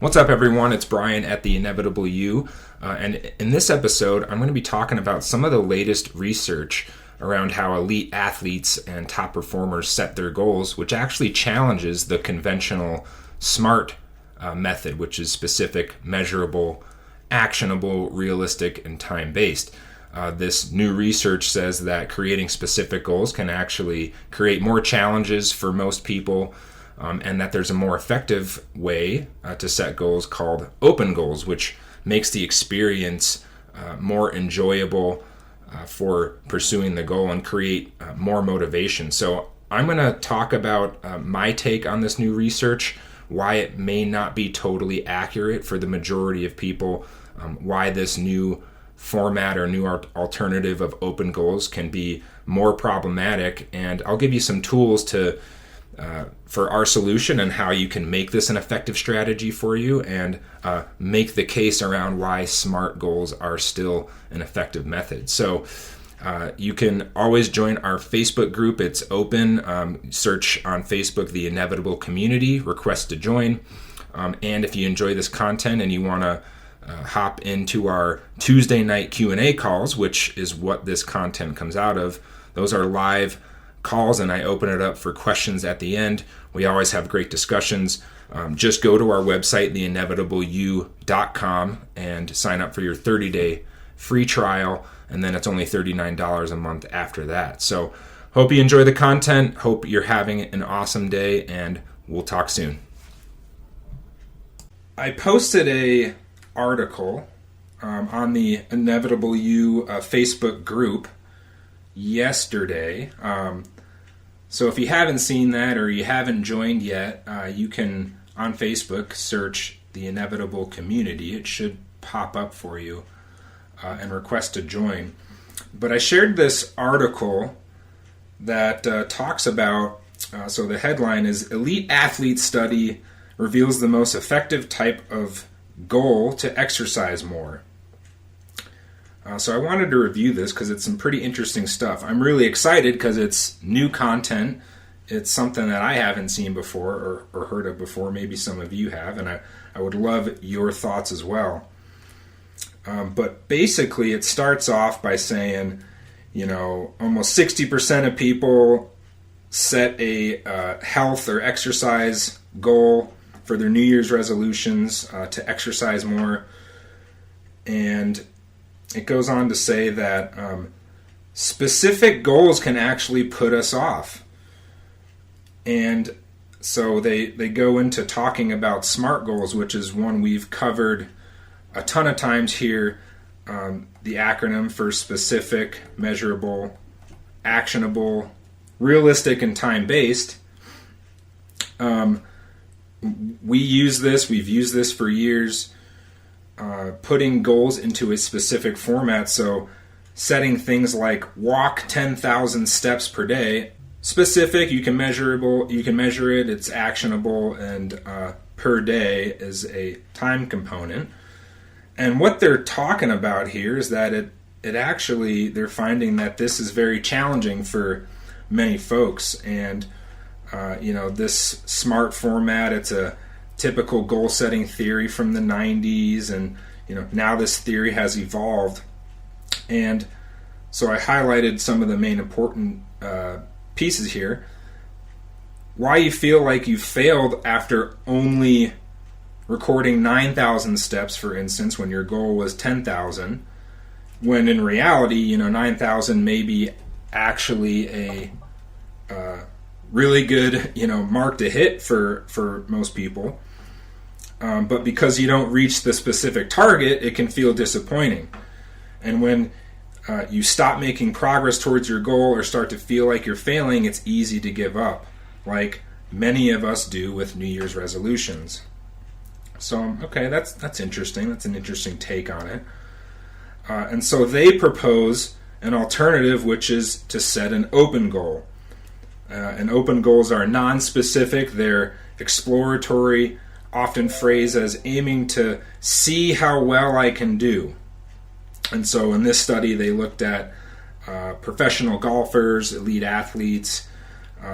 What's up, everyone? It's Brian at the Inevitable You, and in this episode, I'm going to be talking about some of the latest research around how elite athletes and top performers set their goals, which actually challenges the conventional SMART method, which is specific, measurable, actionable, realistic, and time-based. This new research says that creating specific goals can actually create more challenges for most people, and that there's a more effective way to set goals called open goals, which makes the experience more enjoyable for pursuing the goal and create more motivation. So I'm going to talk about my take on this new research, why it may not be totally accurate for the majority of people, why this new format or new alternative of open goals can be more problematic, and I'll give you some tools for our solution and how you can make this an effective strategy for you, and make the case around why SMART goals are still an effective method. So you can always join our Facebook group. It's open. Search on Facebook the Inevitable Community, request to join. And if you enjoy this content and you want to hop into our Tuesday night Q&A calls, which is what this content comes out of, those are live calls, and I open it up for questions at the end. We always have great discussions. Just go to our website, theinevitableu.com, and sign up for your 30-day free trial, and then it's only $39 a month after that. So hope you enjoy the content, hope you're having an awesome day, and we'll talk soon. I posted a article on the Inevitable You Facebook group yesterday. So if you haven't seen that or you haven't joined yet, you can, on Facebook, search the Inevitable Community. It should pop up for you and request to join. But I shared this article that talks about, so the headline is Elite Athlete Study Reveals the Most Effective Type of Goal to Exercise More. So I wanted to review this because it's some pretty interesting stuff. I'm really excited because it's new content. It's something that I haven't seen before or heard of before. Maybe some of you have, and I would love your thoughts as well. But basically it starts off by saying, almost 60% of people set a health or exercise goal for their New Year's resolutions to exercise more. And it goes on to say that specific goals can actually put us off. And so they go into talking about SMART goals, which is one we've covered a ton of times here. The acronym for specific, measurable, actionable, realistic, and time-based. We've used this for years. Putting goals into a specific format, so setting things like walk 10,000 steps per day, specific, you can measure it, it's actionable, and per day is a time component. And what they're talking about here is that it actually, they're finding that this is very challenging for many folks, and this SMART format, it's a typical goal-setting theory from the 90s, and now this theory has evolved. And so I highlighted some of the main important pieces here. Why you feel like you failed after only recording 9,000 steps, for instance, when your goal was 10,000, when in reality, 9,000 may be actually a really good, mark to hit for most people. But because you don't reach the specific target, it can feel disappointing. And when you stop making progress towards your goal or start to feel like you're failing, it's easy to give up, like many of us do with New Year's resolutions. So, okay, that's interesting. That's an interesting take on it. And so they propose an alternative, which is to set an open goal. And open goals are non-specific. They're exploratory, often phrased as aiming to see how well I can do. And so in this study, they looked at professional golfers, elite athletes.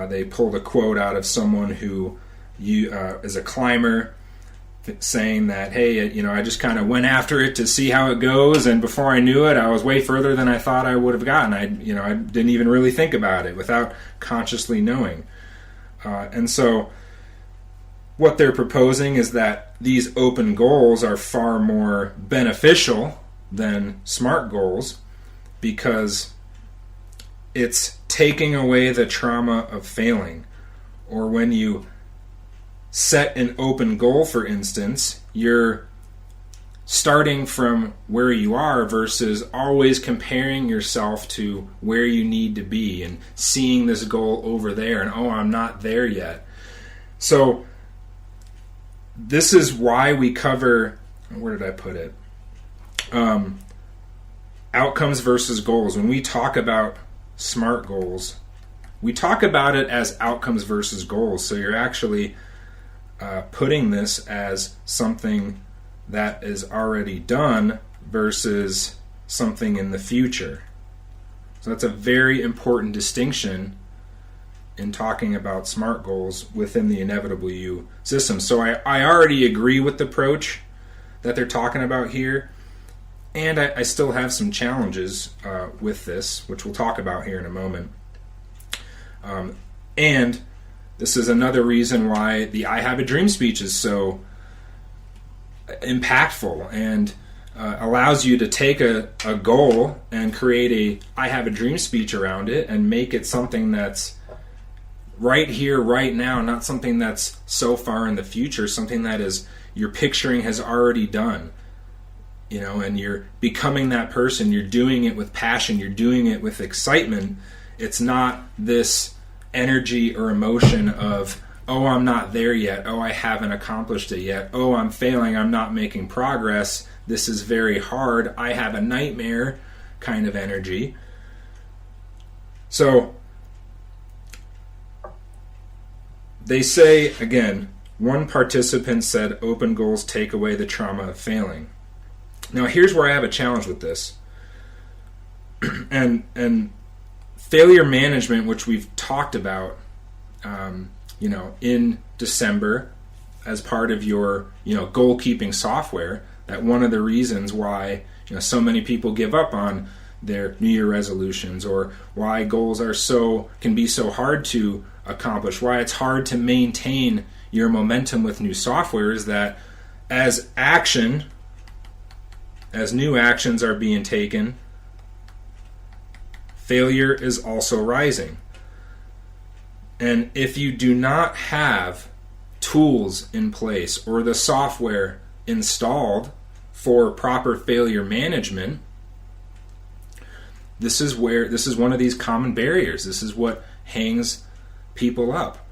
They pulled a quote out of someone who is a climber, saying that, hey, I just kind of went after it to see how it goes, and before I knew it, I was way further than I thought I would have gotten. I didn't even really think about it without consciously knowing. And so what they're proposing is that these open goals are far more beneficial than SMART goals, because it's taking away the trauma of failing. Or when you set an open goal, for instance, you're starting from where you are versus always comparing yourself to where you need to be and seeing this goal over there and, oh, I'm not there yet. So this is why we cover, where did I put it? Outcomes versus goals. When we talk about SMART goals, we talk about it as outcomes versus goals. So you're actually putting this as something that is already done versus something in the future. So that's a very important distinction in talking about SMART goals within the Inevitable You system. So I already agree with the approach that they're talking about here, and I still have some challenges with this, which we'll talk about here in a moment. And this is another reason why the I Have a Dream speech is so impactful and allows you to take a goal and create a I Have a Dream speech around it and make it something that's right here, right now, not something that's so far in the future, something that is your picturing has already done. And you're becoming that person. You're doing it with passion. You're doing it with excitement. It's not this energy or emotion of, oh, I'm not there yet. Oh, I haven't accomplished it yet. Oh, I'm failing. I'm not making progress. This is very hard. I have a nightmare kind of energy. So they say, again, one participant said open goals take away the trauma of failing. Now, here's where I have a challenge with this. and failure management, which we've talked about, in December as part of your, goal-keeping software, that one of the reasons why, so many people give up on their New Year resolutions, or why goals can be so hard to accomplish, why it's hard to maintain your momentum with new software, is that as new actions are being taken, failure is also rising. And if you do not have tools in place or the software installed for proper failure management, this is one of these common barriers. This is what hangs people up.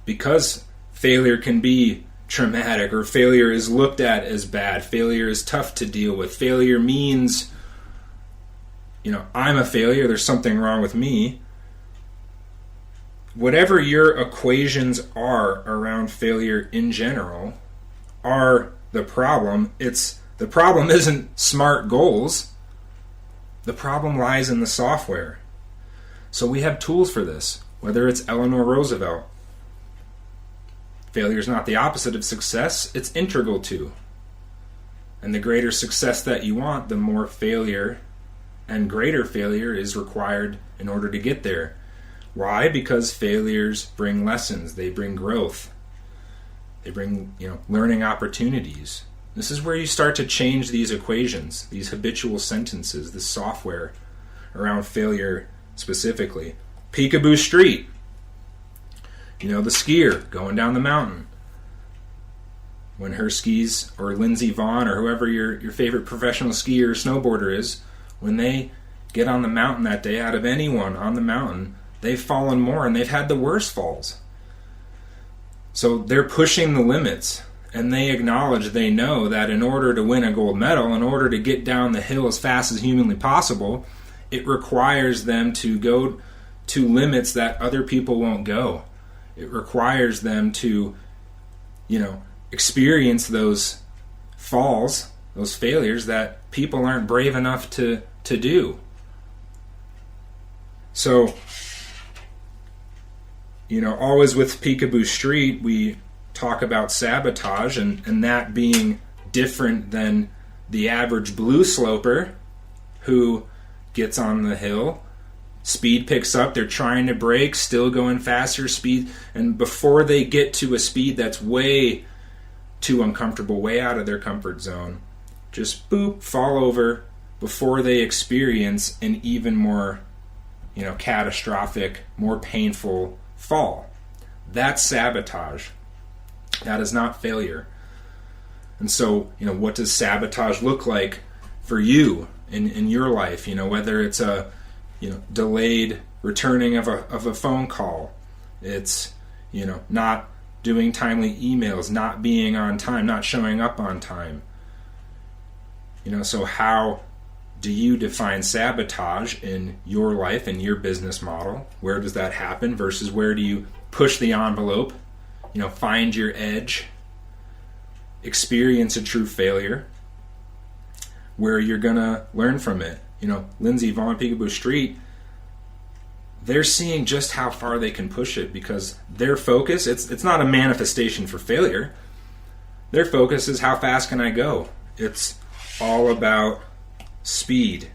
Because failure can be traumatic, or failure is looked at as bad, failure is tough to deal with, failure means, I'm a failure, there's something wrong with me. Whatever your equations are around failure in general are the problem. The problem isn't SMART goals. The problem lies in the software. So we have tools for this, whether it's Eleanor Roosevelt. Failure is not the opposite of success, it's integral to. And the greater success that you want, the more failure and greater failure is required in order to get there. Why? Because failures bring lessons, they bring growth, they bring learning opportunities. This is where you start to change these equations, these habitual sentences, this software around failure specifically. Peekaboo Street. The skier going down the mountain. When her skis, or Lindsey Vonn, or whoever your favorite professional skier or snowboarder is, when they get on the mountain that day, out of anyone on the mountain, they've fallen more and they've had the worst falls. So they're pushing the limits, and they acknowledge, they know that in order to win a gold medal, in order to get down the hill as fast as humanly possible, it requires them to go to limits that other people won't go. It requires them to, experience those falls, those failures that people aren't brave enough to do. So, always with Peekaboo Street, we talk about sabotage and that being different than the average blue sloper who gets on the hill. Speed picks up, they're trying to brake, still going faster speed, and before they get to a speed that's way too uncomfortable, way out of their comfort zone, just boop, fall over before they experience an even more, catastrophic, more painful fall. That's sabotage. That is not failure. And so, what does sabotage look like for you in your life? Whether it's a delayed returning of a phone call, it's not doing timely emails, not being on time, not showing up on time. So how do you define sabotage in your life, in your business model? Where does that happen versus where do you push the envelope, find your edge, experience a true failure, where you're going to learn from it? Lindsay, Vaughn, Peekaboo Street, they're seeing just how far they can push it because their focus, it's not a manifestation for failure. Their focus is how fast can I go? It's all about speed.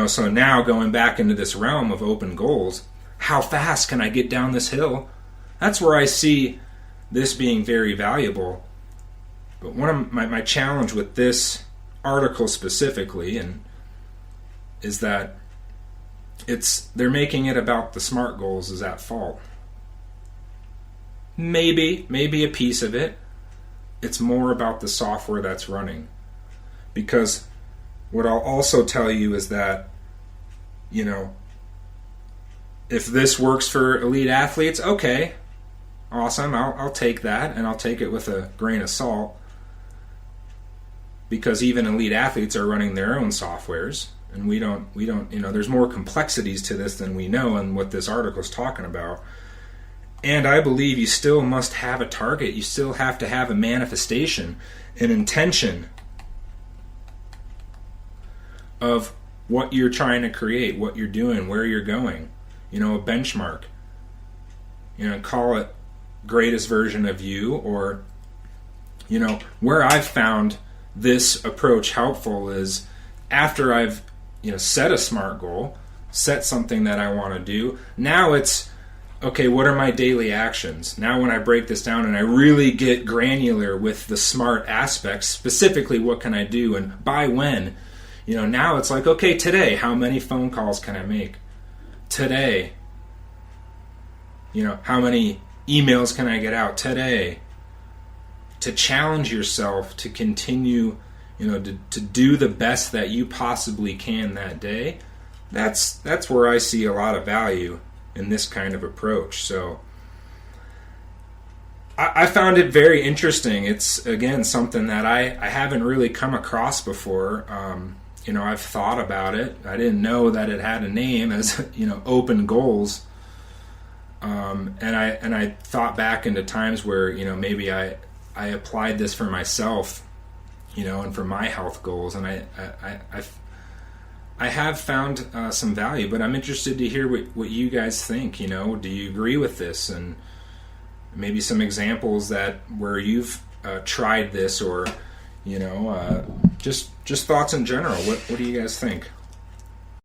So now going back into this realm of open goals, how fast can I get down this hill? That's where I see this being very valuable. But one of my challenge with this article specifically is that they're making it about the SMART goals is at fault. Maybe a piece of it. It's more about the software that's running. Because what I'll also tell you is that, if this works for elite athletes, okay, awesome, I'll take that, and I'll take it with a grain of salt. Because even elite athletes are running their own softwares, and we don't, there's more complexities to this than we know, and what this article is talking about. And I believe you still must have a target. You still have to have a manifestation, an intention of what you're trying to create, what you're doing, where you're going. A benchmark. Call it greatest version of you, or, where I've found this approach helpful is after I've, set a SMART goal, set something that I want to do. Now it's, okay, what are my daily actions? Now when I break this down and I really get granular with the SMART aspects, specifically what can I do and by when, now it's like, okay, today, how many phone calls can I make? Today, how many emails can I get out today? To challenge yourself to continue, to do the best that you possibly can that day. That's where I see a lot of value in this kind of approach. So I found it very interesting. It's, again, something that I haven't really come across before. I've thought about it. I didn't know that it had a name as, open goals. And I thought back into times where, maybe I applied this for myself, and for my health goals. And I have found some value, but I'm interested to hear what you guys think. Do you agree with this? And maybe some examples where you've tried this, or just thoughts in general. What do you guys think?